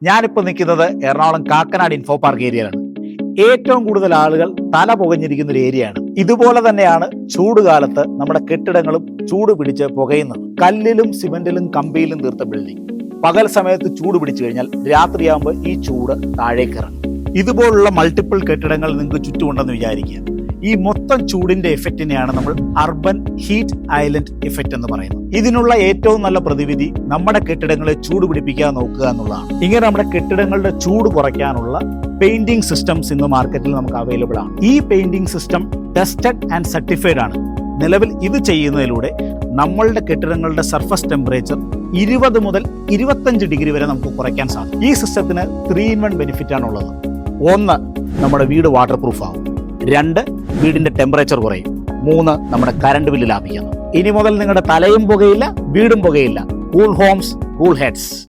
ഞാനിപ്പോൾ നിൽക്കുന്നത് Ernakulam Kakkanad info park ഏരിയയിലാണ്. ഏറ്റവും കൂടുതൽ ആളുകൾ തല പുകഞ്ഞിരിക്കുന്ന ഒരു ഏരിയയാണ്. ഇതുപോലെ തന്നെയാണ് ചൂടുകാലത്ത് നമ്മുടെ കെട്ടിടങ്ങളും ചൂട് പിടിച്ച് പുകയുന്നത്. കല്ലിലും സിമെന്റിലും കമ്പിയിലും തീർത്ത ബിൽഡിംഗ് പകൽ സമയത്ത് ചൂട് പിടിച്ചു കഴിഞ്ഞാൽ രാത്രിയാകുമ്പോൾ ഈ ചൂട് താഴേക്ക് ഇറങ്ങും. ഇതുപോലുള്ള മൾട്ടിപ്പിൾ കെട്ടിടങ്ങൾ നിങ്ങൾക്ക് ചുറ്റുമുണ്ടെന്ന് വിചാരിക്കുക. ഈ മൊത്തം ചൂടിന്റെ എഫക്റ്റിനെയാണ് നമ്മൾ അർബൻ ഹീറ്റ് ഐലൻഡ് എഫക്റ്റ് എന്ന് പറയുന്നത്. ഇതിനുള്ള ഏറ്റവും നല്ല പ്രതിവിധി നമ്മുടെ കെട്ടിടങ്ങളെ ചൂട് പിടിപ്പിക്കാൻ നോക്കുക എന്നുള്ളതാണ്. ഇങ്ങനെ നമ്മുടെ കെട്ടിടങ്ങളുടെ ചൂട് കുറയ്ക്കാനുള്ള പെയിന്റിംഗ് സിസ്റ്റംസ് ഇന്ന് മാർക്കറ്റിൽ നമുക്ക് അവൈലബിൾ ആണ്. ഈ painting system tested and certified ആണ്. നിലവിൽ ഇത് ചെയ്യുന്നതിലൂടെ നമ്മളുടെ കെട്ടിടങ്ങളുടെ സർഫസ് ടെമ്പറേച്ചർ 20 മുതൽ 25 ഡിഗ്രി വരെ നമുക്ക് കുറയ്ക്കാൻ സാധിക്കും. ഈ സിസ്റ്റത്തിന് 3-in-1 ബെനിഫിറ്റ് ആണുള്ളത്. 1, നമ്മുടെ വീട് വാട്ടർ പ്രൂഫ് ആകും. 2, വീടിന്റെ ടെമ്പറേച്ചർ കുറയും. 3, നമ്മുടെ കറണ്ട് ബില്ല് ലാഭിക്കാം. ഇനി മുതൽ നിങ്ങളുടെ തലയും പുകയില്ല, വീടും പുകയില്ല. Cool homes, cool heads.